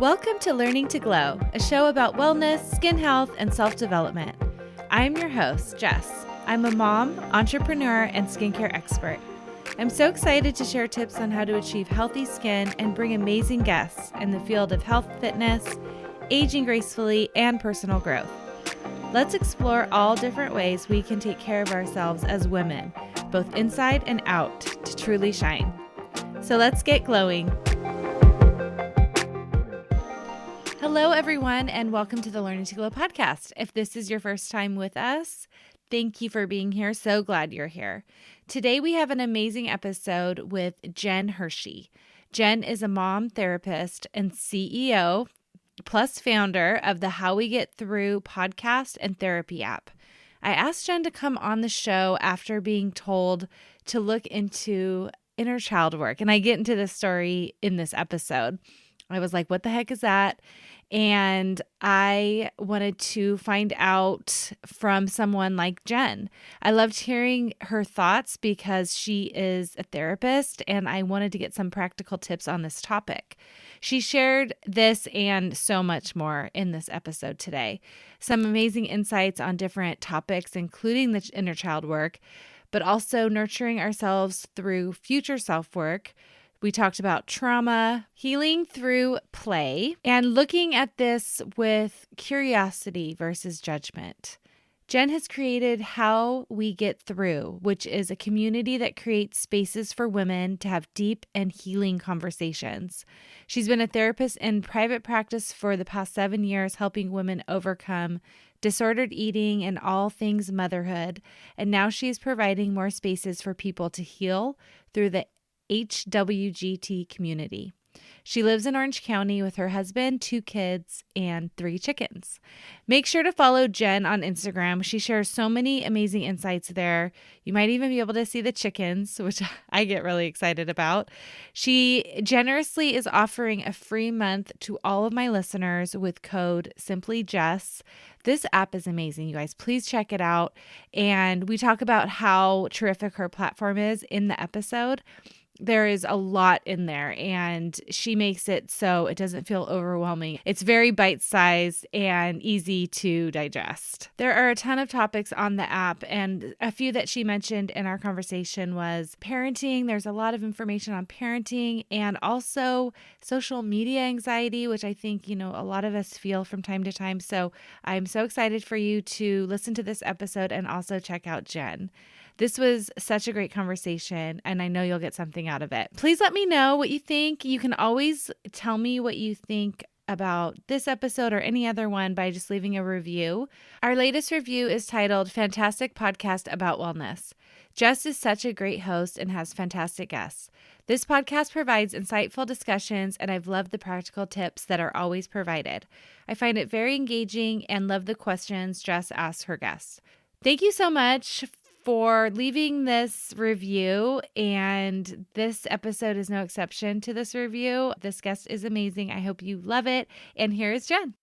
Welcome to Learning to Glow, a show about wellness, skin health, and self-development. I'm your host, Jess. I'm a mom, entrepreneur, and skincare expert. I'm so excited to share tips on how to achieve healthy skin and bring amazing guests in the field of health, fitness, aging gracefully, and personal growth. Let's explore all different ways we can take care of ourselves as women, both inside and out, to truly shine. So let's get glowing. Hello, everyone, and welcome to the Learning to Glow podcast. If this is your first time with us, thank you for being here. So glad you're here. Today, we have an amazing episode with Jen Hershey. Jen is a mom therapist and CEO, plus founder of the How We Get Thru podcast and therapy app. I asked Jen to come on the show after being told to look into inner child work, and I get into this story in this episode. I was like, what the heck is that? And I wanted to find out from someone like Jen. I loved hearing her thoughts because she is a therapist, and I wanted to get some practical tips on this topic. She shared this and so much more in this episode today. Some amazing insights on different topics, including the inner child work, but also nurturing ourselves through future self-work. We talked about trauma, healing through play, and looking at this with curiosity versus judgment. Jen has created How We Get Thru, which is a community that creates spaces for women to have deep and healing conversations. She's been a therapist in private practice for the past 7 years, helping women overcome disordered eating and all things motherhood. And now she's providing more spaces for people to heal through the HWGT community. She lives in Orange County with her husband, 2 kids, and 3 chickens. Make sure to follow Jen on Instagram. She shares so many amazing insights there. You might even be able to see the chickens, which I get really excited about. She generously is offering a free month to all of my listeners with code SimplyJess. This app is amazing, you guys. Please check it out. And we talk about how terrific her platform is in the episode. There is a lot in there, and she makes it so it doesn't feel overwhelming. It's very bite-sized and easy to digest. There are a ton of topics on the app, and a few that she mentioned in our conversation was parenting. There's a lot of information on parenting and also social media anxiety, which I think, a lot of us feel from time to time. So I'm so excited for you to listen to this episode and also check out Jen. This was such a great conversation, and I know you'll get something out of it. Please let me know what you think. You can always tell me what you think about this episode or any other one by just leaving a review. Our latest review is titled Fantastic Podcast About Wellness. Jess is such a great host and has fantastic guests. This podcast provides insightful discussions, and I've loved the practical tips that are always provided. I find it very engaging and love the questions Jess asks her guests. Thank you so much for leaving this review, and this episode is no exception to this review. This guest is amazing. I hope you love it. And here is Jen.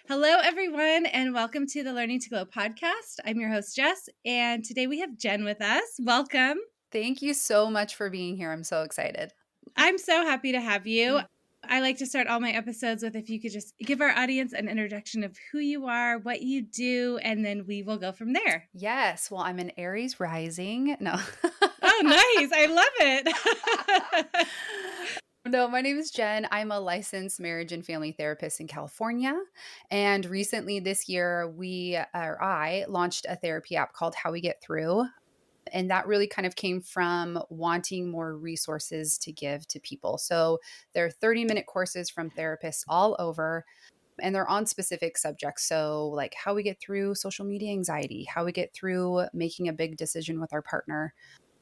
Hello, everyone, and welcome to the Learning to Glow podcast. I'm your host, Jess, and today we have Jen with us. Welcome. Thank you so much for being here. I'm so excited. I'm so happy to have you. I like to start all my episodes with if you could just give our audience an introduction of who you are, what you do, and then we will go from there. Yes. Well, I'm an Aries rising. No. Oh, nice. I love it. No, my name is Jen. I'm a licensed marriage and family therapist in California. And recently this year, I launched a therapy app called How We Get Thru. And that really kind of came from wanting more resources to give to people. So there are 30-minute courses from therapists all over, and they're on specific subjects. So like how we get through social media anxiety, how we get through making a big decision with our partner.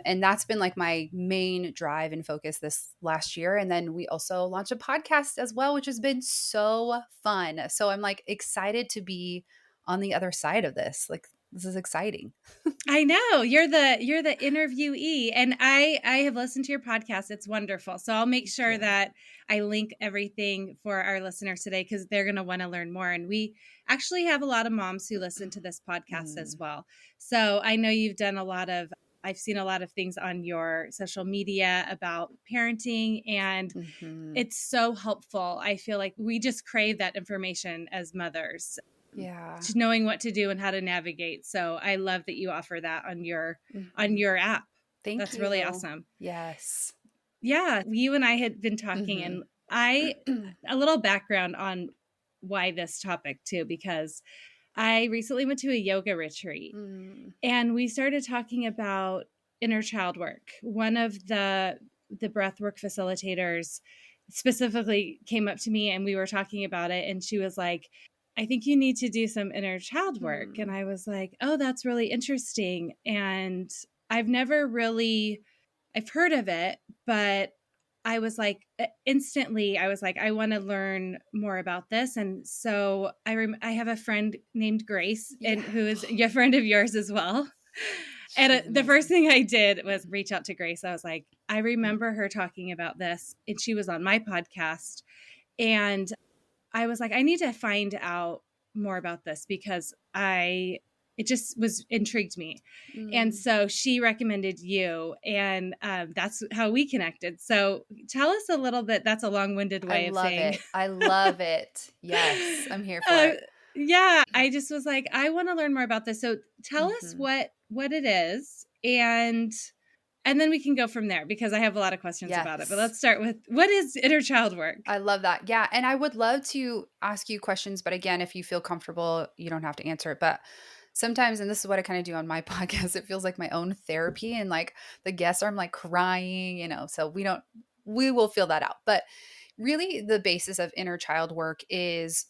And that's been like my main drive and focus this last year. And then we also launched a podcast as well, which has been so fun. So I'm like excited to be on the other side of this. Like, this is exciting. I know you're the interviewee, and I have listened to your podcast. It's wonderful. So I'll make sure that I link everything for our listeners today, because they're going to want to learn more. And we actually have a lot of moms who listen to this podcast as well. So I know you've done a lot of I've seen a lot of things on your social media about parenting, and it's so helpful. I feel like we just crave that information as mothers, Yeah. just knowing what to do and how to navigate. So I love that you offer that on your app. Thank That's really you. awesome. Yes. Yeah, you and I had been talking, and I a little background on why this topic too, because I recently went to a yoga retreat and we started talking about inner child work. One of the breathwork facilitators specifically came up to me and we were talking about it, and she was like, I think you need to do some inner child work. And I was like, oh, that's really interesting. And I've never really I've heard of it, but I was like, instantly, I was like, I want to learn more about this. And so I have a friend named Grace, and who is a friend of yours as well. And the first thing I did was reach out to Grace. I was like, I remember her talking about this, and she was on my podcast. And I was like, I need to find out more about this because it just was intrigued me. And so she recommended you, and that's how we connected. So tell us a little bit. That's a long-winded way of saying. I love it. Yes, I'm here for it. Yeah, I just was like, I want to learn more about this. So tell us what it is, and then we can go from there because I have a lot of questions about it. But let's start with, what is inner child work? I love that. Yeah. And I would love to ask you questions, but again, if you feel comfortable, you don't have to answer it. But sometimes, and this is what I kind of do on my podcast, it feels like my own therapy, and like the guests are, I'm like crying, so we will feel that out. But really the basis of inner child work is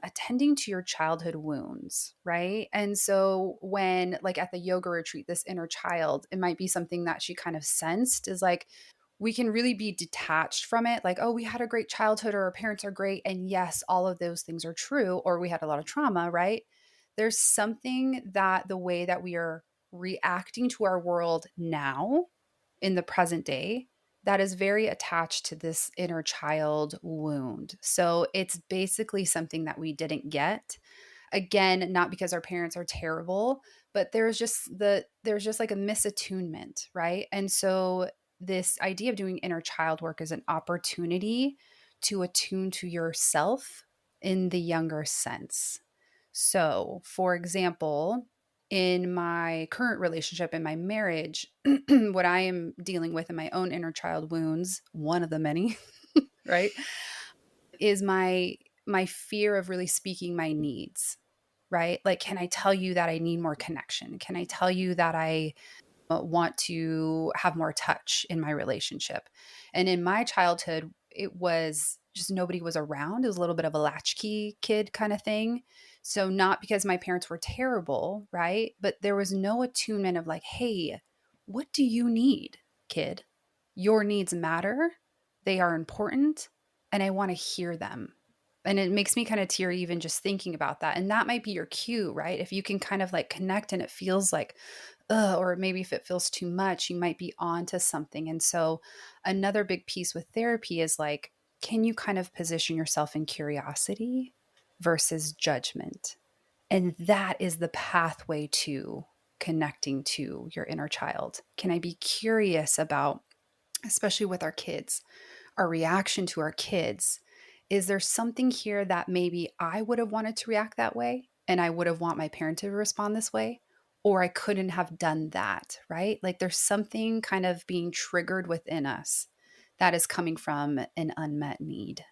attending to your childhood wounds, right? And so when, like at the yoga retreat, this inner child, it might be something that she kind of sensed is like, we can really be detached from it. Like, oh, we had a great childhood, or our parents are great. And yes, all of those things are true, or we had a lot of trauma, right? There's something that the way that we are reacting to our world now in the present day that is very attached to this inner child wound. So it's basically something that we didn't get. Again, not because our parents are terrible, but there's just like a misattunement, right? And so this idea of doing inner child work is an opportunity to attune to yourself in the younger sense. So, for example, in my current relationship, in my marriage, what I am dealing with in my own inner child wounds, one of the many, right, is my fear of really speaking my needs, right? Like, can I tell you that I need more connection? Can I tell you that I want to have more touch in my relationship? And in my childhood, it was just nobody was around. It was a little bit of a latchkey kid kind of thing. So not because my parents were terrible, right? But there was no attunement of like, hey, what do you need, kid? Your needs matter. They are important. And I want to hear them. And it makes me kind of teary even just thinking about that. And that might be your cue, right? If you can kind of like connect and it feels like, or maybe if it feels too much, you might be on to something. And so another big piece with therapy is like, can you kind of position yourself in curiosity versus judgment? And that is the pathway to connecting to your inner child. Can I be curious about, especially with our kids, our reaction to our kids? Is there something here that maybe I would have wanted to react that way and I would have want my parent to respond this way? Or I couldn't have done that, right? Like there's something kind of being triggered within us that is coming from an unmet need.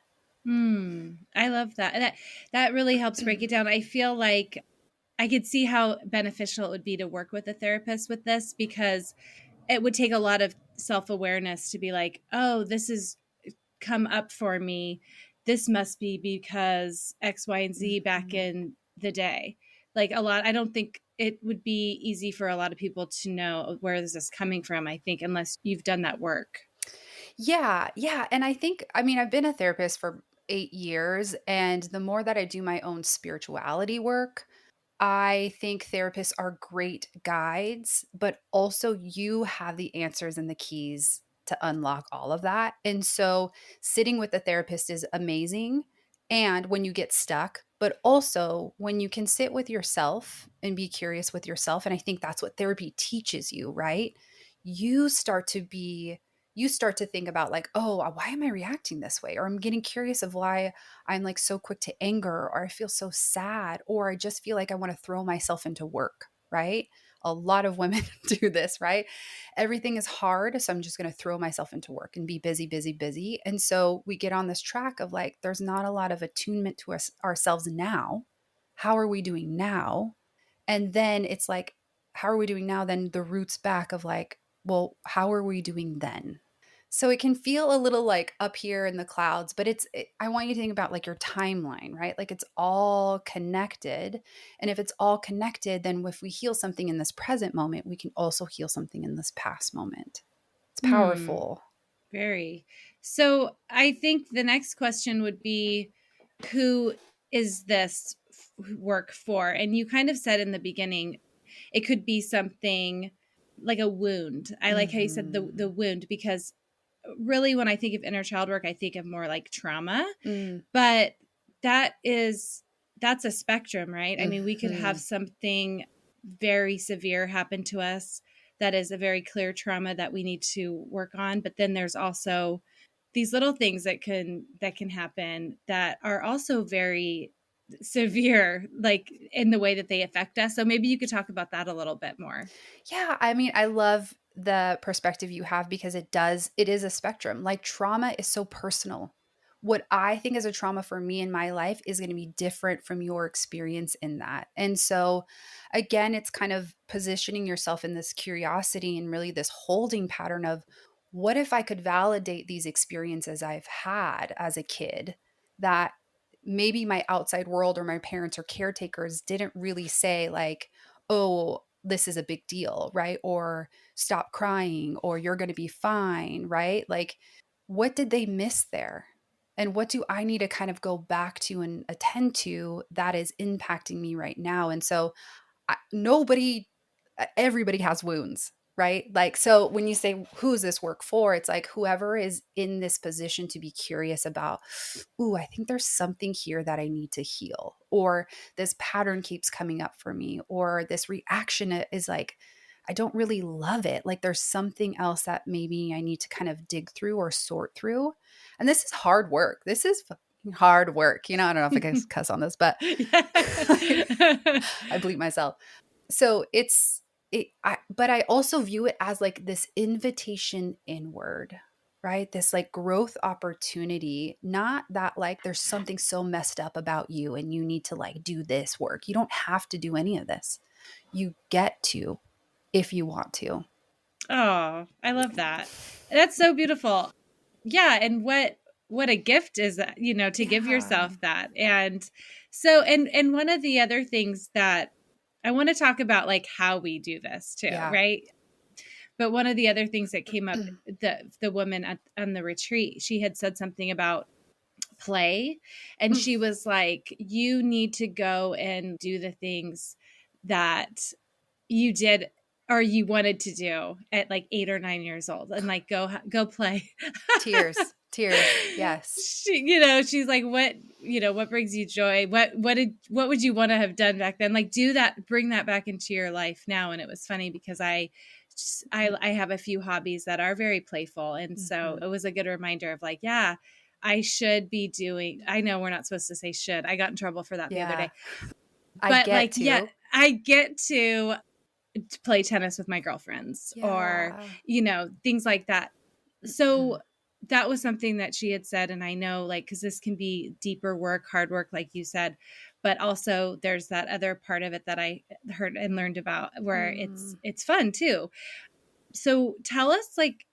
I love that. That really helps break it down. I feel like I could see how beneficial it would be to work with a therapist with this, because it would take a lot of self-awareness to be like, oh, this has come up for me. This must be because X, Y, and Z back in the day. Like I don't think it would be easy for a lot of people to know where this is coming from, I think, unless you've done that work. Yeah. Yeah. And I think, I mean, I've been a therapist for 8 years. And the more that I do my own spirituality work, I think therapists are great guides, but also you have the answers and the keys to unlock all of that. And so sitting with a therapist is amazing. And when you get stuck, but also when you can sit with yourself and be curious with yourself. And I think that's what therapy teaches you, right? you start to think about like, oh, why am I reacting this way? Or I'm getting curious of why I'm like so quick to anger, or I feel so sad, or I just feel like I want to throw myself into work, right? A lot of women do this, right? Everything is hard. So I'm just going to throw myself into work and be busy, busy, busy. And so we get on this track of like, there's not a lot of attunement to ourselves now. How are we doing now? And then it's like, how are we doing now? Then the roots back of like, well, how are we doing then? So it can feel a little like up here in the clouds, but I want you to think about like your timeline, right? Like it's all connected. And if it's all connected, then if we heal something in this present moment, we can also heal something in this past moment. It's Hmm. powerful. Very. So I think the next question would be, who is this work for? And you kind of said in the beginning, it could be something like a wound. I like how you said the Mm-hmm. wound, because really when I think of inner child work, I think of more like trauma, Mm, but that is that's a spectrum, right? I mean, we could have mm-hmm. something very severe happen to us that is a very clear trauma that we need to work on, but then there's also these little things that can happen that are also very severe, like in the way that they affect us. So maybe you could talk about that a little bit more. Yeah, I mean, I love the perspective you have because it is a spectrum. Like trauma is so personal. What I think is a trauma for me in my life is going to be different from your experience in that. And so, again, it's kind of positioning yourself in this curiosity and really this holding pattern of what if I could validate these experiences I've had as a kid that maybe my outside world or my parents or caretakers didn't really say, like, oh, this is a big deal, right? Or stop crying, or you're going to be fine, right? Like, what did they miss there? And what do I need to kind of go back to and attend to that is impacting me right now? And so, everybody has wounds, right? Like, so when you say, who's this work for? It's like whoever is in this position to be curious about, ooh, I think there's something here that I need to heal, or this pattern keeps coming up for me, or this reaction is like, I don't really love it. Like there's something else that maybe I need to kind of dig through or sort through. And this is hard work. This is fucking hard work. You know, I don't know if I can cuss on this, but I bleep myself. So but I also view it as like this invitation inward, right? This like growth opportunity, not that like there's something so messed up about you and you need to like do this work. You don't have to do any of this. You get to if you want to. Oh, I love that. That's so beautiful. Yeah, and what a gift is that, to give Yeah. yourself that. And so and one of the other things that I want to talk about, like how we do this too, Yeah. right? But one of the other things that came up, the woman on the retreat, she had said something about play, and she was like, you need to go and do the things that you did or you wanted to do at like 8 or 9 years old, and like go play. Tears. Tears. Yes. She's like, what brings you joy? What would you want to have done back then? Like, do that, bring that back into your life now. And it was funny because I have a few hobbies that are very playful, and so Mhm. it was a good reminder of like, yeah, I should be doing. I know we're not supposed to say should. I got in trouble for that the other Yeah. day, I but get like, yeah, to. I get to play tennis with my girlfriends, or Yeah. things like that. So that was something that she had said, and I know, like, because this can be deeper work, hard work, like you said, but also there's that other part of it that I heard and learned about where Mm. it's fun too. So tell us, like,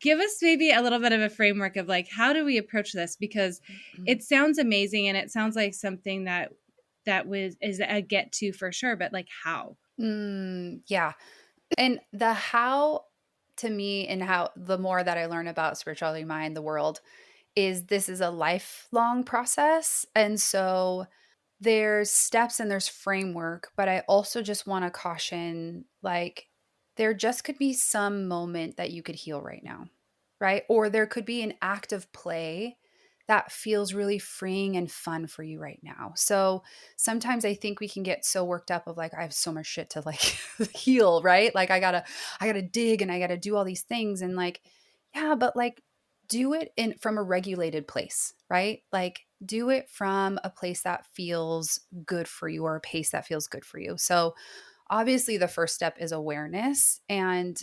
give us maybe a little bit of a framework of like, how do we approach this? Because it sounds amazing and it sounds like something that was is a get to for sure, but like how? Yeah. And the how, to me, and how the more that I learn about spirituality, mind, the world, is this is a lifelong process. And so there's steps and there's framework, but I also just want to caution, like, there just could be some moment that you could heal right now, right? Or there could be an act of play that feels really freeing and fun for you right now. So sometimes I think we can get so worked up of like, I have so much shit to like heal, right? Like I gotta dig and I gotta do all these things. And like, yeah, but like do it in from a regulated place, right? Like do it from a place that feels good for you or a pace that feels good for you. So obviously the first step is awareness. And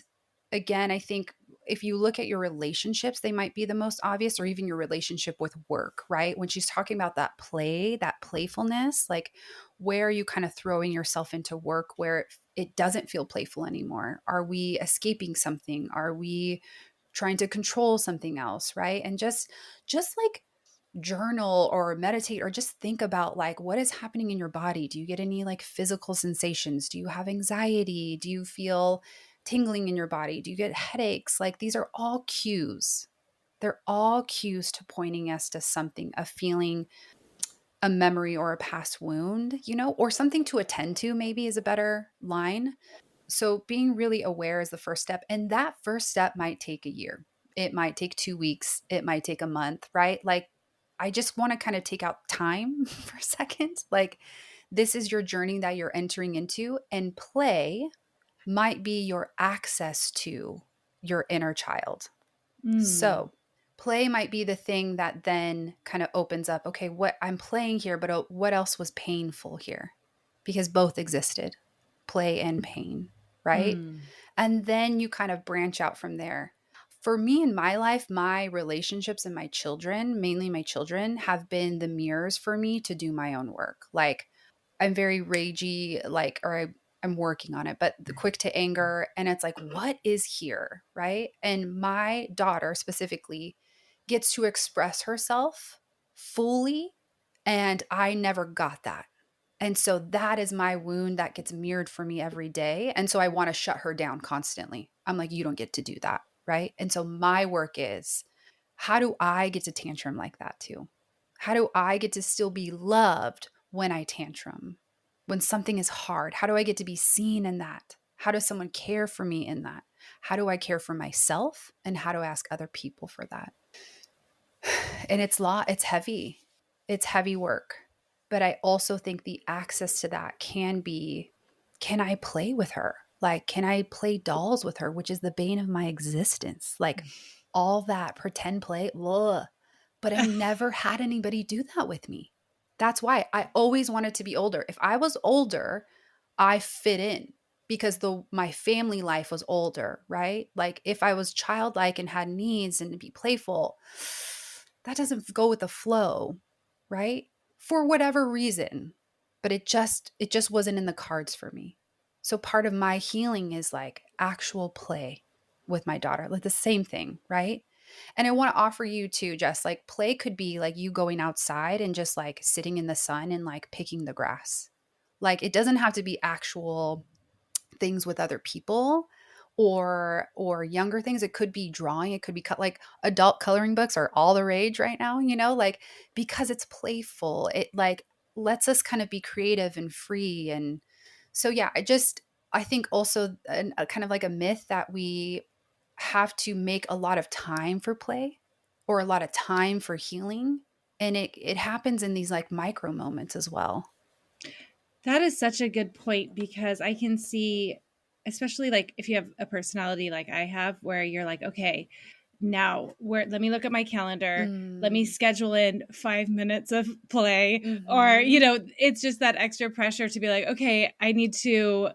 again, I think if you look at your relationships, they might be the most obvious, or even your relationship with work, right? When she's talking about that play, that playfulness, like where are you kind of throwing yourself into work where it doesn't feel playful anymore? Are we escaping something? Are we trying to control something else, right? And just like journal or meditate or just think about like what is happening in your body. Do you get any like physical sensations? Do you have anxiety? Do you feel tingling in your body? Do you get headaches? Like these are all cues. They're all cues to pointing us to something, a feeling, a memory, or a past wound, or something to attend to, maybe is a better line. So being really aware is the first step. And that first step might take a year. It might take 2 weeks. It might take a month, right? Like, I just want to kind of take out time for a second. Like, this is your journey that you're entering into, and play might be your access to your inner child. So, play might be the thing that then kind of opens up, okay, what I'm playing here, but what else was painful here? Because both existed, play and pain, right? And then you kind of branch out from there. For me in my life, my relationships and my children, mainly my children, have been the mirrors for me to do my own work. Like, I'm very ragey, like, I'm working on it, but the quick to anger. And it's like, what is here? Right. And my daughter specifically gets to express herself fully. And I never got that. And so that is my wound that gets mirrored for me every day. And so I want to shut her down constantly. I'm like, you don't get to do that. Right. And so my work is, how do I get to tantrum like that too? How do I get to still be loved when I tantrum? When something is hard, how do I get to be seen in that? How does someone care for me in that? How do I care for myself? And how do I ask other people for that? And it's heavy. It's heavy work. But I also think the access to that can be, can I play with her? Like, can I play dolls with her, which is the bane of my existence? Like all that pretend play, ugh. But I never had anybody do that with me. That's why I always wanted to be older. If I was older, I fit in because my family life was older, right? Like if I was childlike and had needs and to be playful, that doesn't go with the flow, right? For whatever reason. But it just wasn't in the cards for me. So part of my healing is like actual play with my daughter, like the same thing, right? And I want to offer you too, Jess, like play could be like you going outside and just like sitting in the sun and like picking the grass. Like it doesn't have to be actual things with other people or younger things. It could be drawing, it could be cut, like adult coloring books are all the rage right now, like because it's playful, it like lets us kind of be creative and free. And so yeah, I think also a kind of like a myth that we have to make a lot of time for play or a lot of time for healing, and it happens in these like micro moments as well. That is such a good point because I can see, especially like if you have a personality like I have, where you're like, okay, now let me look at my calendar. Let me schedule in 5 minutes of play. Or, it's just that extra pressure to be like, okay, I need to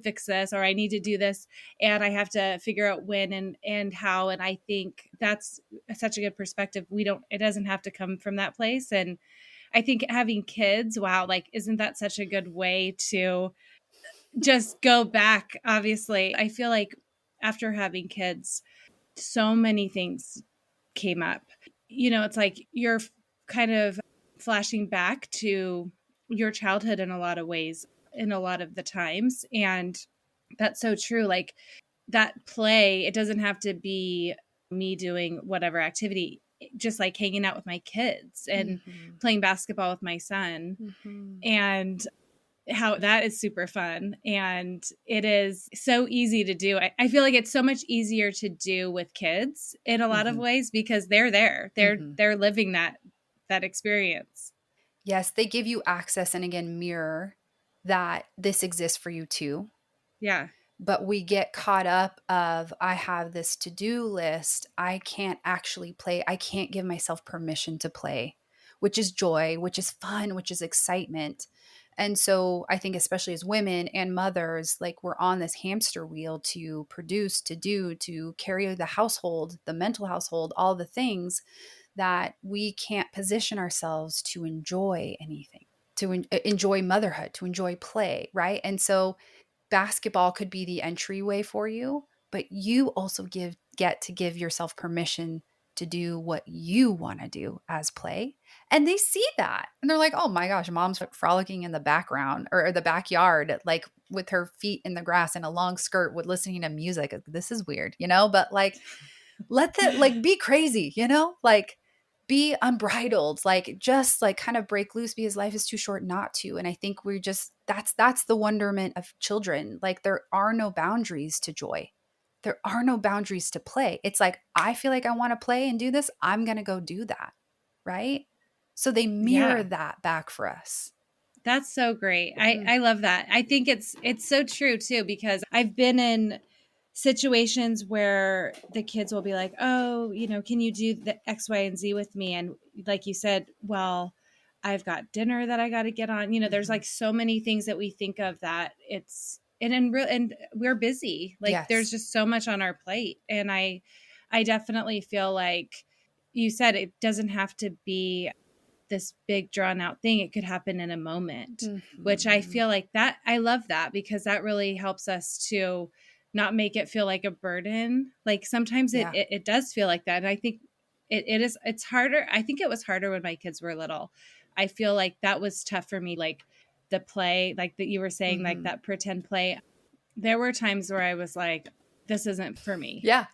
fix this, or I need to do this, and I have to figure out when and how. And I think that's such a good perspective. It doesn't have to come from that place. And I think having kids, wow, like, isn't that such a good way to just go back? Obviously, I feel like after having kids, so many things came up. It's like you're kind of flashing back to your childhood in a lot of ways, in a lot of the times. And that's so true. Like that play, it doesn't have to be me doing whatever activity, just like hanging out with my kids and playing basketball with my son. And how that is super fun. And it is so easy to do. I feel like it's so much easier to do with kids in a lot of ways because they're there. They're living that experience. Yes, they give you access and again mirror that this exists for you too. Yeah. But we get caught up of I have this to-do list. I can't actually play. I can't give myself permission to play, which is joy, which is fun, which is excitement. And so I think especially as women and mothers, like we're on this hamster wheel to produce, to do, to carry the household, the mental household, all the things that we can't position ourselves to enjoy anything, to enjoy motherhood, to enjoy play, right? And so basketball could be the entryway for you, but you also get to give yourself permission to do what you want to do as play. And they see that. And they're like, "Oh my gosh, mom's frolicking in the background or the backyard like with her feet in the grass in a long skirt with listening to music. This is weird, But like let the like be crazy, Like be unbridled, like just like kind of break loose because life is too short not to. And I think we're just that's the wonderment of children. Like there are no boundaries to joy. There are no boundaries to play. It's like I feel like I want to play and do this, I'm going to go do that, right? So they mirror Yeah. that back for us. That's so great. I love that. I think it's so true too, because I've been in situations where the kids will be like, "Oh, can you do the X, Y, and Z with me?" And like you said, well, I've got dinner that I got to get on. There's like so many things that we think of that it's and we're busy. Like there's Yes. just so much on our plate, and I definitely feel like you said it doesn't have to be this big drawn out thing. It could happen in a moment, which I feel like that I love that because that really helps us to not make it feel like a burden. Like sometimes it does feel like that. And I think it's harder. I think it was harder when my kids were little. I feel like that was tough for me. Like the play, like that you were saying, like that pretend play. There were times where I was like, this isn't for me. Yeah.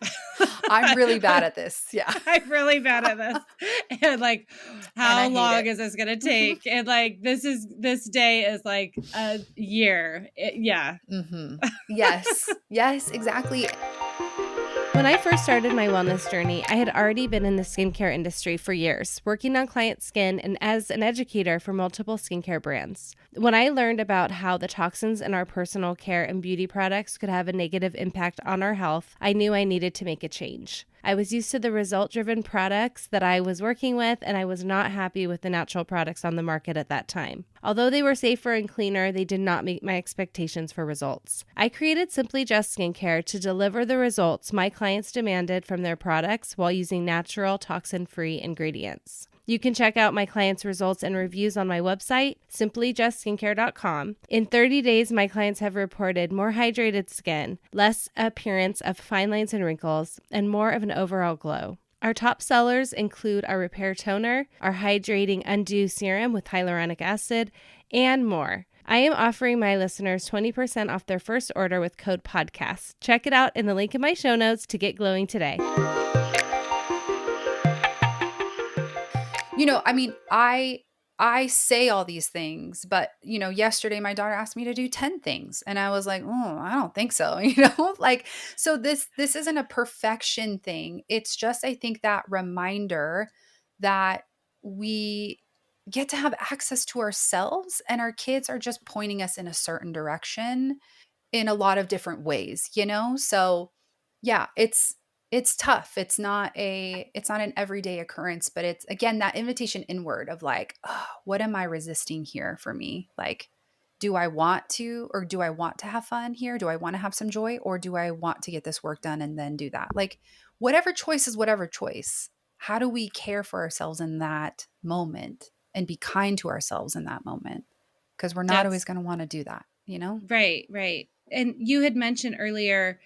I'm really bad at this. Yeah. I'm really bad at this. And like, how long is this going to take? And like, this day is like a year. Yeah. Yes. Yes, exactly. When I first started my wellness journey, I had already been in the skincare industry for years, working on client skin and as an educator for multiple skincare brands. When I learned about how the toxins in our personal care and beauty products could have a negative impact on our health, I knew I needed to make a change. I was used to the result-driven products that I was working with, and I was not happy with the natural products on the market at that time. Although they were safer and cleaner, they did not meet my expectations for results. I created Simply Just Skincare to deliver the results my clients demanded from their products while using natural, toxin-free ingredients. You can check out my clients' results and reviews on my website, simplyjustskincare.com. In 30 days, my clients have reported more hydrated skin, less appearance of fine lines and wrinkles, and more of an overall glow. Our top sellers include our Repair Toner, our Hydrating Undo Serum with hyaluronic acid, and more. I am offering my listeners 20% off their first order with code PODCAST. Check it out in the link in my show notes to get glowing today. I mean, I say all these things, but yesterday my daughter asked me to do 10 things and I was like, "Oh, I don't think so." Like so this isn't a perfection thing. It's just I think that reminder that we get to have access to ourselves and our kids are just pointing us in a certain direction in a lot of different ways. So yeah, it's tough. It's not an everyday occurrence, but it's again that invitation inward of like, oh, what am I resisting here for me? Like, do I want to have fun here? Do I want to have some joy or do I want to get this work done and then do that? Like whatever choice is whatever choice. How do we care for ourselves in that moment and be kind to ourselves in that moment? Because we're not always going to want to do that. Right. And you had mentioned earlier,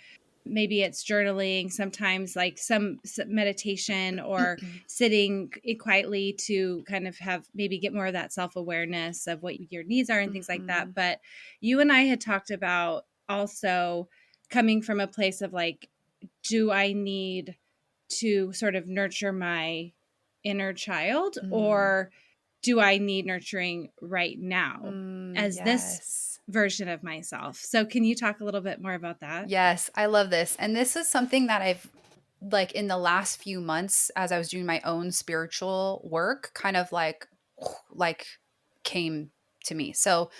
maybe it's journaling, sometimes like some meditation or sitting quietly to kind of get more of that self-awareness of what your needs are and things like that. But you and I had talked about also coming from a place of like, do I need to sort of nurture my inner child or do I need nurturing right now? as this Yes. version of myself. So can you talk a little bit more about that? Yes, I love this. And this is something that I've like in the last few months as I was doing my own spiritual work kind of like came to me. So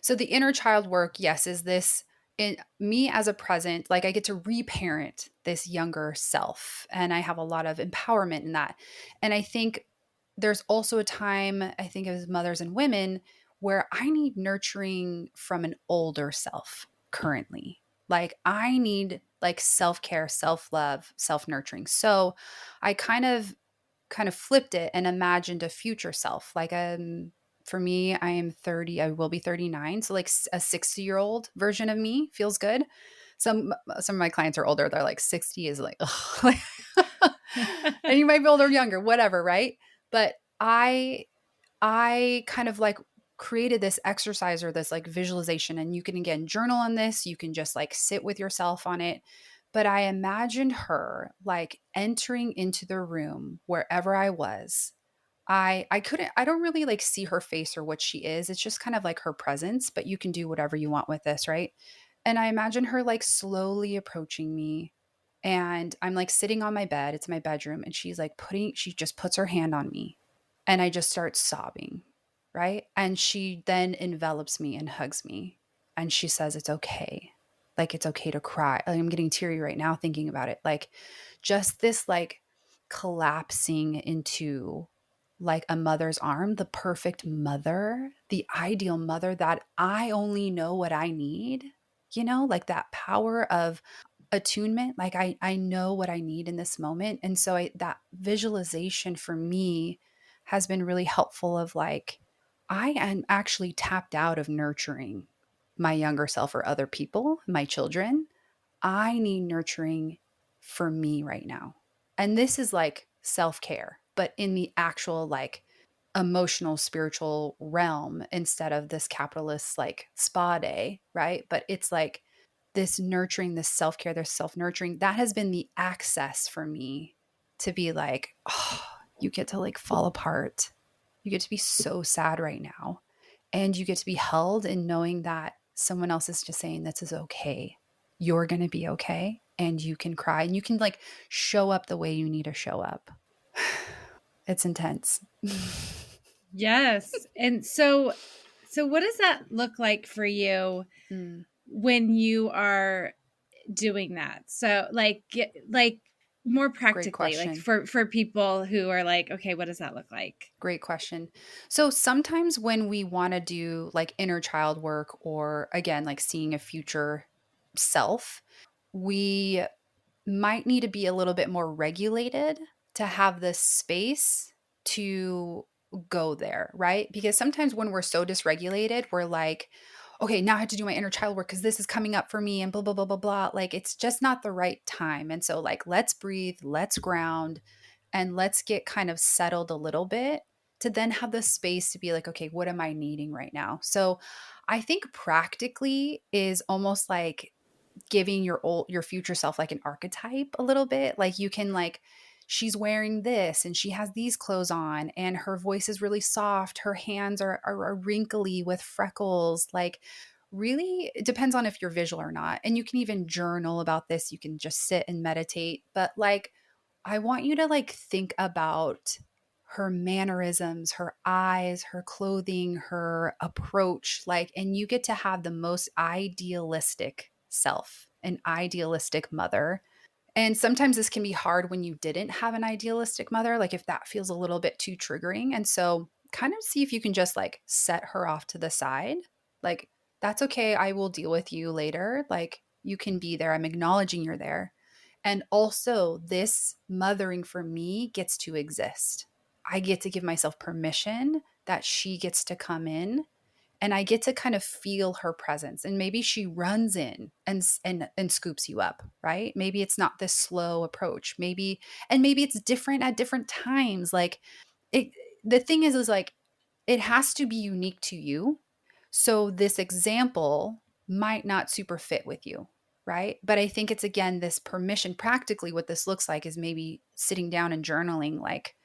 the inner child work, yes, is this in me as a present, like I get to reparent this younger self and I have a lot of empowerment in that. And I think there's also a time, I think it was mothers and women, where I need nurturing from an older self currently. Like I need like self-care, self-love, self-nurturing. So I kind of flipped it and imagined a future self. Like for me, I am 30, I will be 39. So like a 60-year-old version of me feels good. Some of my clients are older. They're like 60 is like, ugh. And you might be older or younger, whatever, right? But I kind of like created this exercise or this like visualization, and you can again journal on this. You can just like sit with yourself on it. But I imagined her like entering into the room wherever I was. I don't really like see her face or what she is. It's just kind of like her presence, but you can do whatever you want with this, right? And I imagine her like slowly approaching me, and I'm like sitting on my bed. It's my bedroom, and she just puts her hand on me, and I just start sobbing, right? And she then envelops me and hugs me, and she says it's okay. Like it's okay to cry. Like, I'm getting teary right now thinking about it. Like just this like collapsing into like a mother's arm, the perfect mother, the ideal mother that I only know what I need, like that power of attunement. Like I know what I need in this moment. And so that visualization for me has been really helpful of like, I am actually tapped out of nurturing my younger self or other people, my children. I need nurturing for me right now. And this is like self care, but in the actual like emotional, spiritual realm instead of this capitalist like spa day, right? But it's like this nurturing, this self care, this self nurturing that has been the access for me to be like, oh, you get to like fall apart. You get to be so sad right now. And you get to be held in knowing that someone else is just saying, this is okay. You're going to be okay. And you can cry and you can like show up the way you need to show up. It's intense. Yes. And so what does that look like for you when you are doing that? So like more practically, like for people who are like, okay, what does that look like? Great question. So sometimes when we want to do like inner child work or again, like seeing a future self, we might need to be a little bit more regulated to have this space to go there, right? Because sometimes when we're so dysregulated, we're like, okay, now I have to do my inner child work because this is coming up for me and blah, blah, blah, blah, blah. Like it's just not the right time. And so, like, let's breathe, let's ground, and let's get kind of settled a little bit to then have the space to be like, okay, what am I needing right now? So I think practically is almost like giving your future self like an archetype a little bit. Like you can like she's wearing this and she has these clothes on and her voice is really soft, her hands are wrinkly with freckles. Like really it depends on if you're visual or not. And you can even journal about this. You can just sit and meditate. But like I want you to like think about her mannerisms, her eyes, her clothing, her approach, like, and you get to have the most idealistic self, an idealistic mother. And sometimes this can be hard when you didn't have an idealistic mother, like if that feels a little bit too triggering. And so kind of see if you can just like set her off to the side. Like, that's okay. I will deal with you later. Like, you can be there. I'm acknowledging you're there. And also, this mothering for me gets to exist. I get to give myself permission that she gets to come in and I get to kind of feel her presence. And maybe she runs in and scoops you up, right? Maybe it's not this slow approach. Maybe it's different at different times. Like it the thing is like it has to be unique to you. So this example might not super fit with you, right? But I think it's again this permission. Practically what this looks like is maybe sitting down and journaling like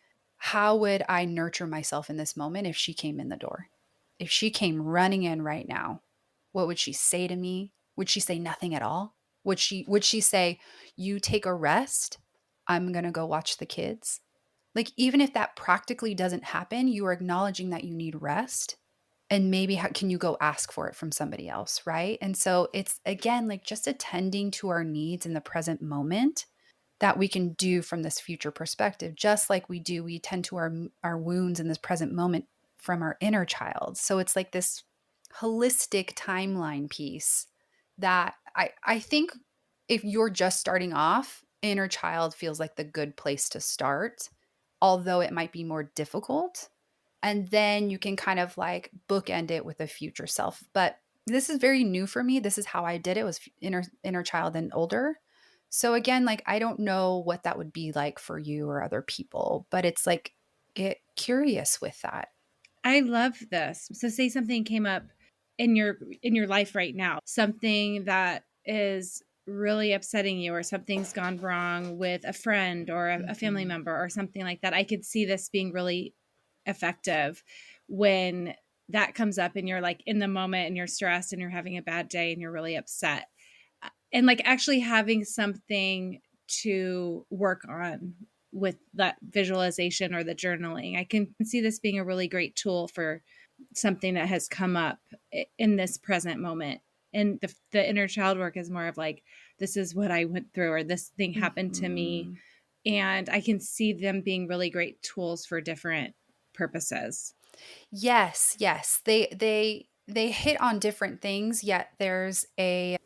how would I nurture myself in this moment if she came in the door? if she came running in right now, what would she say to me? Would she say nothing at all? Would she say, you take a rest? I'm going to go watch the kids. Like, even if that practically doesn't happen, you are acknowledging that you need rest. And maybe how can you go ask for it from somebody else, right? And so it's, again, like just attending to our needs in the present moment that we can do from this future perspective, just like we tend to our wounds in this present moment from our inner child. So it's like this holistic timeline piece that I think if you're just starting off, inner child feels like the good place to start, although it might be more difficult. And then you can kind of like bookend it with a future self. But this is very new for me. This is how I did it, was inner child and older. So again, like I don't know what that would be like for you or other people, but it's like get curious with that. I love this. So say something came up in your life right now, something that is really upsetting you, or something's gone wrong with a friend or a family member or something like that. I could see this being really effective when that comes up and you're like in the moment and you're stressed and you're having a bad day and you're really upset. And like actually having something to work on with that visualization or the journaling. I can see this being a really great tool for something that has come up in this present moment. And the inner child work is more of like, this is what I went through, or this thing happened to me. And I can see them being really great tools for different purposes. Yes, yes. They hit on different things, yet there's a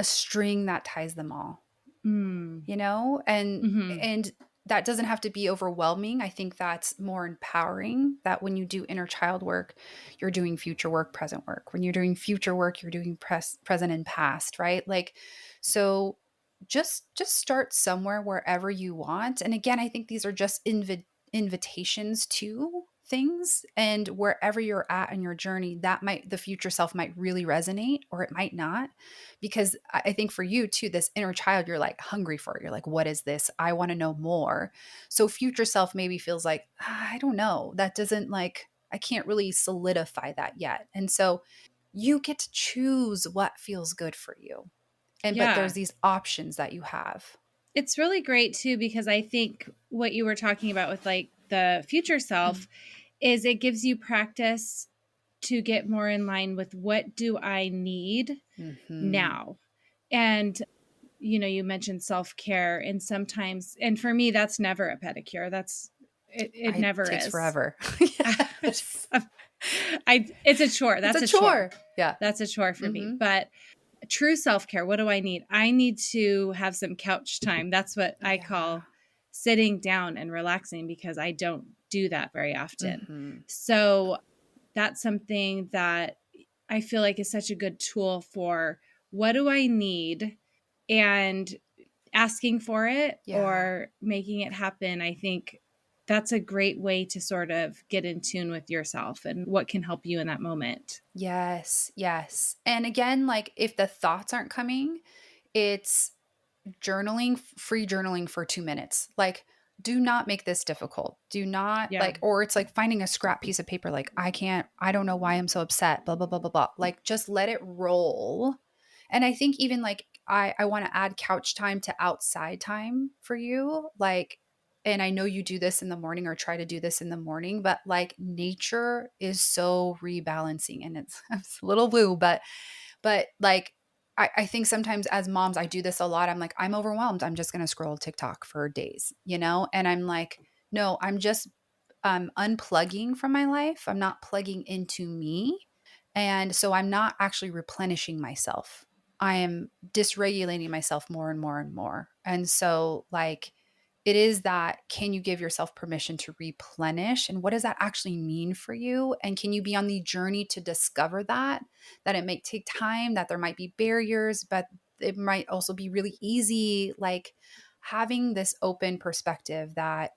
string that ties them all. You know? And that doesn't have to be overwhelming. I think that's more empowering, that when you do inner child work, you're doing future work, present work. When you're doing future work, you're doing present and past, right? Like, so just start somewhere wherever you want. And again, I think these are just invitations to things, and wherever you're at in your journey, the future self might really resonate, or it might not, because I think for you too, this inner child, you're like hungry for it. You're like, what is this? I want to know more. So future self maybe feels like, I don't know, that doesn't, like, I can't really solidify that yet. And so you get to choose what feels good for you. But there's these options that you have. It's really great too, because I think what you were talking about with like the future self is it gives you practice to get more in line with what do I need now. And, you know, you mentioned self-care, and sometimes, and for me, that's never a pedicure. It never takes is. Forever. It's a chore. That's it's a chore. Yeah. That's a chore for me. But true self-care, what do I need? I need to have some couch time. That's what I call sitting down and relaxing, because I don't do that very often. So that's something that I feel like is such a good tool for what do I need, and asking for it or making it happen. I think that's a great way to sort of get in tune with yourself and what can help you in that moment. Yes, yes. And again, like if the thoughts aren't coming, it's journaling, free journaling for 2 minutes. Like, do not make this difficult. Do not like, or it's like finding a scrap piece of paper. Like, I don't know why I'm so upset, blah, blah, blah, blah, blah. Like, just let it roll. And I think even like, I want to add couch time to outside time for you. Like, and I know you do this in the morning, or try to do this in the morning, but like nature is so rebalancing, and it's a little woo, but like, I think sometimes as moms, I do this a lot. I'm like, I'm overwhelmed. I'm just going to scroll TikTok for days, you know? And I'm like, no, I'm just unplugging from my life. I'm not plugging into me. And so I'm not actually replenishing myself. I am dysregulating myself more and more and more. And so like, it is that, can you give yourself permission to replenish? And what does that actually mean for you? And can you be on the journey to discover that it might take time, that there might be barriers, but it might also be really easy. Like having this open perspective that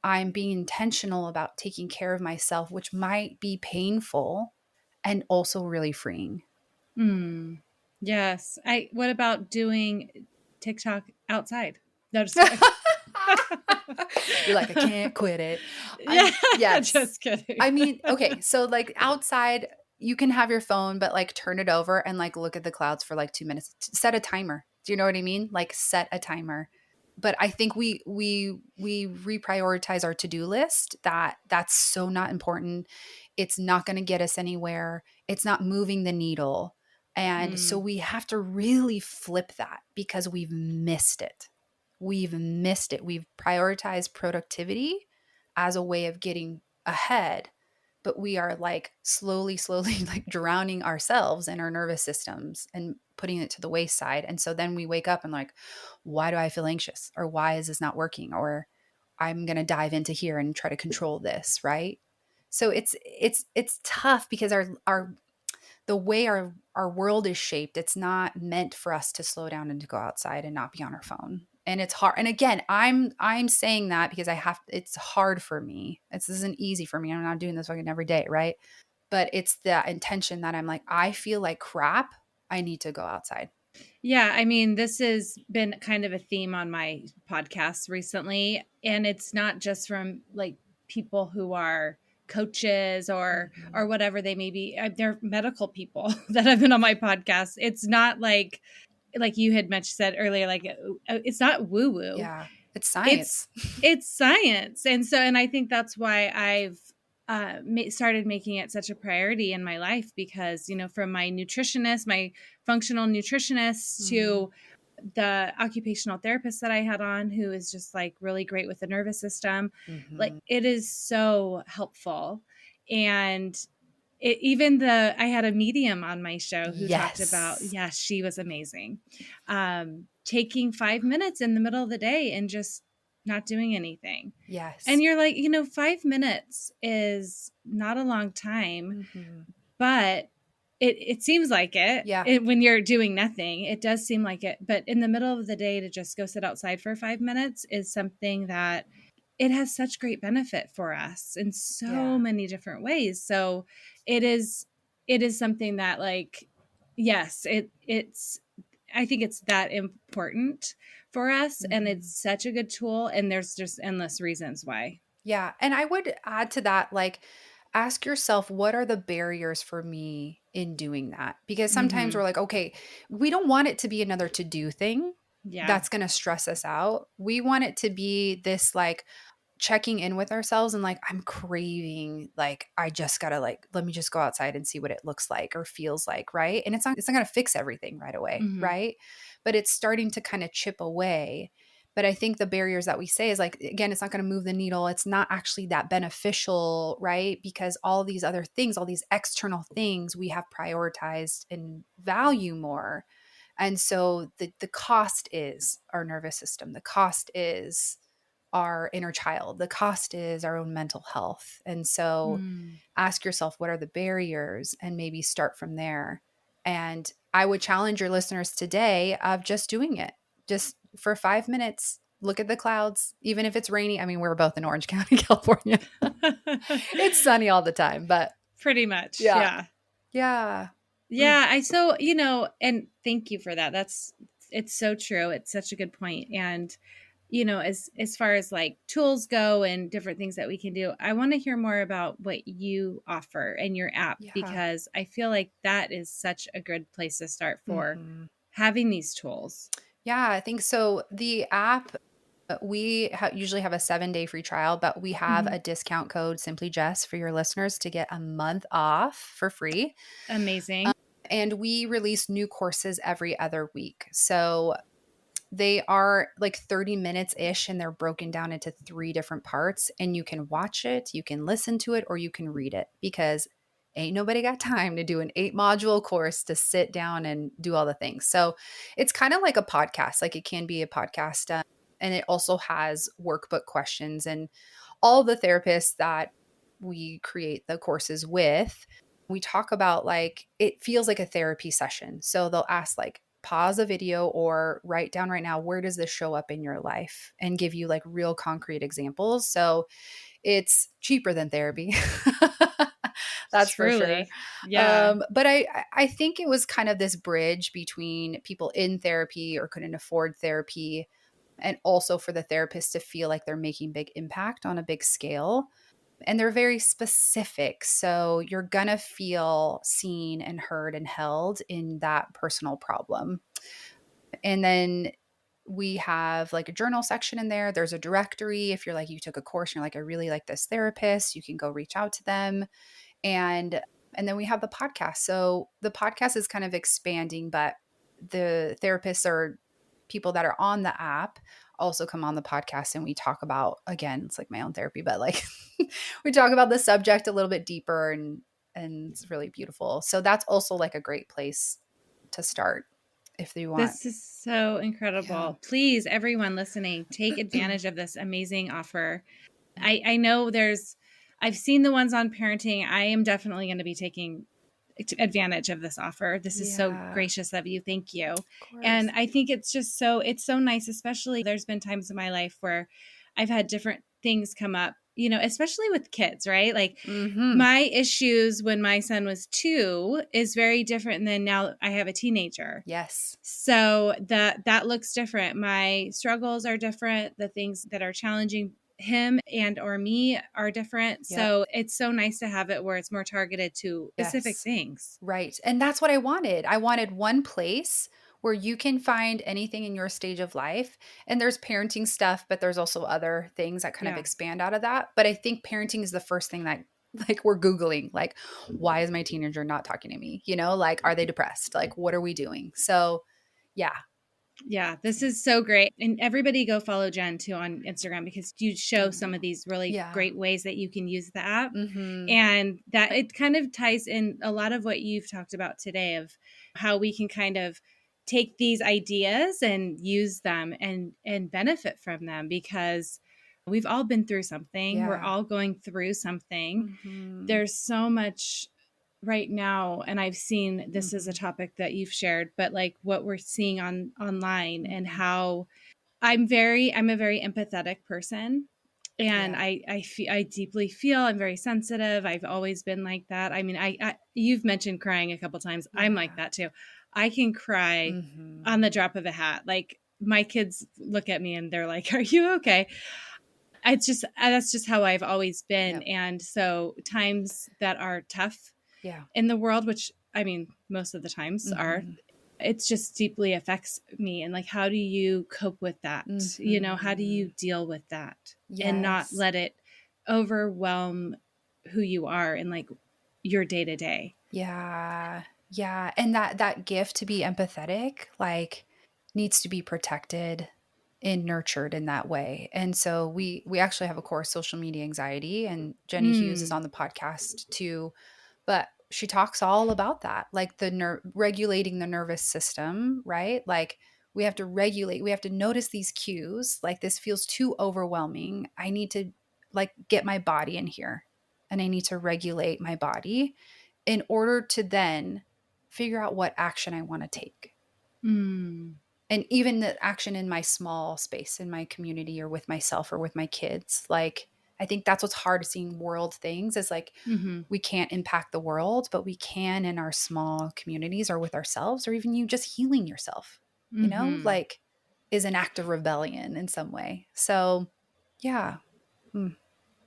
I'm being intentional about taking care of myself, which might be painful and also really freeing. Yes. What about doing TikTok outside? No, just You're like, I can't quit it. Yes. Just kidding. I mean, okay. So like outside, you can have your phone, but like turn it over and like look at the clouds for like 2 minutes. Set a timer. Do you know what I mean? Like set a timer. But I think we reprioritize our to-do list. That's so not important. It's not going to get us anywhere. It's not moving the needle. And so we have to really flip that because we've missed it. We've missed it. We've prioritized productivity as a way of getting ahead, but we are like slowly like drowning ourselves and our nervous systems and putting it to the wayside. And so then we wake up and like, why do I feel anxious? Or why is this not working? Or I'm going to dive into here and try to control this, right? So it's tough because our the way our world is shaped, it's not meant for us to slow down and to go outside and not be on our phone. And it's hard. And again, I'm saying that because it's hard for me. This isn't easy for me. I'm not doing this fucking every day, right? But it's the intention that I'm like, I feel like crap. I need to go outside. Yeah, I mean, this has been kind of a theme on my podcast recently, and it's not just from like people who are coaches or whatever they may be. They're medical people that have been on my podcast. It's not like you had said earlier, like it's not woo woo. Yeah, it's science. It's science, and I think that's why I've started making it such a priority in my life because, you know, from my nutritionist, my functional nutritionist to the occupational therapist that I had on, who is just like really great with the nervous system, like it is so helpful. And I had a medium on my show who talked about, she was amazing. Taking 5 minutes in the middle of the day and just not doing anything. Yes. And you're like, 5 minutes is not a long time, but it seems like it. Yeah. When you're doing nothing, it does seem like it. But in the middle of the day to just go sit outside for 5 minutes is something that it has such great benefit for us in so many different ways. So it is something that like, yes, I think it's that important for us and it's such a good tool and there's just endless reasons why. Yeah. And I would add to that, like, ask yourself, what are the barriers for me in doing that? Because sometimes we're like, okay, we don't want it to be another to-do thing that's going to stress us out. We want it to be this like checking in with ourselves and like, I'm craving, like, I just gotta like, let me just go outside and see what it looks like or feels like, right? And it's not gonna fix everything right away, right? But it's starting to kind of chip away. But I think the barriers that we say is like, again, it's not going to move the needle. It's not actually that beneficial, right? Because all these other things, all these external things we have prioritized and value more. And so the cost is our nervous system. The cost is our inner child. The cost is our own mental health. And so ask yourself, what are the barriers? And maybe start from there. And I would challenge your listeners today of just doing it. Just for 5 minutes, look at the clouds, even if it's rainy. I mean, we're both in Orange County, California. It's sunny all the time, but pretty much. Yeah. Yeah. And thank you for that. It's so true. It's such a good point. And, as far as like tools go and different things that we can do, I want to hear more about what you offer and your app, because I feel like that is such a good place to start for having these tools. Yeah, I think so. The app, we usually have a 7-day free trial, but we have a discount code, Simply Jess, for your listeners to get a month off for free. Amazing. And we release new courses every other week. So they are like 30 minutes ish, and they're broken down into 3 different parts. And you can watch it, you can listen to it, or you can read it, because ain't nobody got time to do an 8-module course to sit down and do all the things. So it's kind of like a podcast. Like it can be a podcast. And it also has workbook questions, and all the therapists that we create the courses with, we talk about like, it feels like a therapy session. So they'll ask like, pause a video or write down right now, where does this show up in your life, and give you like real concrete examples. So it's cheaper than therapy. That's truly, for sure. Yeah. But I think it was kind of this bridge between people in therapy or couldn't afford therapy, and also for the therapist to feel like they're making big impact on a big scale. And they're very specific. So you're going to feel seen and heard and held in that personal problem. And then we have like a journal section in there. There's a directory. If you're like, you took a course and you're like, I really like this therapist, you can go reach out to them. And then we have the podcast. So the podcast is kind of expanding, but the therapists or people that are on the app also come on the podcast, and we talk about, again, it's like my own therapy, but like we talk about the subject a little bit deeper, and it's really beautiful. So that's also like a great place to start if you want. This is so incredible. Yeah. Please, everyone listening, take advantage of this amazing offer. I know I've seen the ones on parenting. I am definitely going to be taking advantage of this offer. This is so gracious of you. Thank you. And I think it's so nice, especially there's been times in my life where I've had different things come up, especially with kids, right? Like my issues when my son was 2 is very different than now I have a teenager. Yes. So that looks different. My struggles are different. The things that are challenging him and or me are different. Yep. So it's so nice to have it where it's more targeted to specific things. Right. And that's what I wanted. I wanted one place where you can find anything in your stage of life. And there's parenting stuff, but there's also other things that kind of expand out of that. But I think parenting is the first thing that like we're Googling, like, why is my teenager not talking to me? Like, are they depressed? Like, what are we doing? So yeah. Yeah, this is so great. And everybody go follow Jen too on Instagram, because you show some of these really great ways that you can use the app. And that it kind of ties in a lot of what you've talked about today of how we can kind of take these ideas and use them and benefit from them, because we've all been through something. Yeah. We're all going through something. There's so much right now, and I've seen this is a topic that you've shared, but like what we're seeing online and how I'm a very empathetic person, and I deeply feel. I'm very sensitive. I've always been like that. I mean, I you've mentioned crying a couple times. I'm like that too. I can cry on the drop of a hat. Like my kids look at me and they're like, "Are you okay?" It's just that's just how I've always been. Yep. And so times that are tough in the world, which I mean, most of the times are, it just deeply affects me. And like, how do you cope with that? How do you deal with that and not let it overwhelm who you are and like your day to day? Yeah. Yeah. And that gift to be empathetic, like, needs to be protected and nurtured in that way. And so we actually have a course, Social Media Anxiety, and Jenny Hughes is on the podcast too. But she talks all about that, like the regulating the nervous system, right? Like we have to regulate, we have to notice these cues. Like this feels too overwhelming. I need to like get my body in here, and I need to regulate my body in order to then figure out what action I want to take. And even the action in my small space, in my community or with myself or with my kids, like, I think that's what's hard seeing world things is like, we can't impact the world, but we can in our small communities or with ourselves, or even you just healing yourself, like is an act of rebellion in some way. So yeah.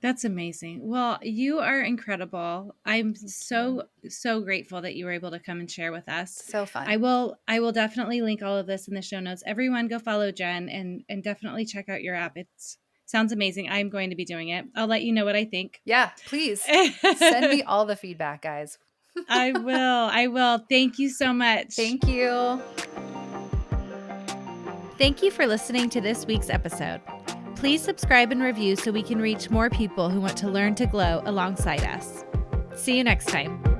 That's amazing. Well, you are incredible. I'm so grateful that you were able to come and share with us. So fun. I will definitely link all of this in the show notes. Everyone go follow Jen and definitely check out your app. It sounds amazing. I'm going to be doing it. I'll let you know what I think. Yeah, please. Send me all the feedback, guys. I will. Thank you so much. Thank you. Thank you for listening to this week's episode. Please subscribe and review so we can reach more people who want to learn to glow alongside us. See you next time.